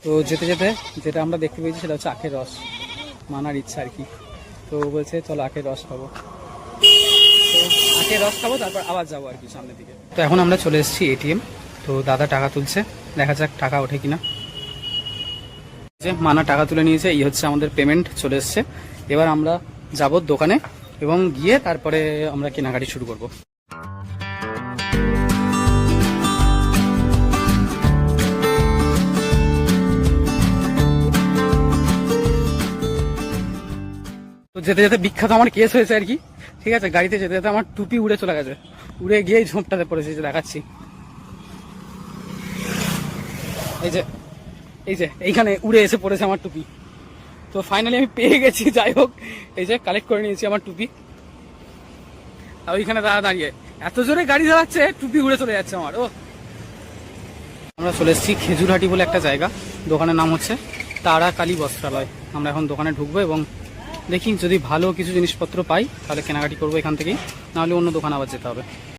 তো যেতে যেতে যেটা আমরা দেখতে পেয়েছি সেটা হচ্ছে আখের রস, মানার ইচ্ছা আর কি। তো বলছে চলো আখের রস খাবো, তো আখের রস খাবো তারপর আবার যাবো আর কি সামনের দিকে। তো এখন আমরা চলে এসেছি এটিএম। তো দাদা টাকা তুলছে, দেখা যাক টাকা ওঠে কিনা। যে মানা টাকা তুলে নিয়েছে, এই হচ্ছে আমাদের পেমেন্ট চলে এসছে। এবার আমরা যাব দোকানে এবং গিয়ে তারপরে আমরা কেনাকাটি শুরু করব। তো যেতে যেতে বিখ্যাত আমার কেস হয়েছে আর কি। ঠিক আছে, গাড়িতে যেতে যেতে আমার টুপি উড়ে চলে গেছে, উড়ে গিয়েই ঝোপটাতে পড়েছে, যে দেখাচ্ছি এই যে এইখানে উড়ে এসে পড়েছে আমার টুপি। তো ফাইনালি আমি পেয়ে গেছি, যাই হোক এই যে কালেক্ট করে নিয়েছি আমার টুপি। আর ওইখানে দাঁড়িয়ে এত জোরে গাড়ি চালাচ্ছে, টুপি উড়ে চলে যাচ্ছে আমার। ও আমরা চলে এসেছি খেজুরহাটি বলে একটা জায়গা, দোকানের নাম হচ্ছে তারা কালী বস্ত্রালয়। আমরা এখন দোকানে ঢুকবো এবং দেখি যদি ভালো কিছু জিনিসপত্র পাই তাহলে কেনাকাটি করবো এখান থেকেই, নাহলে অন্য দোকানে আবার যেতে হবে।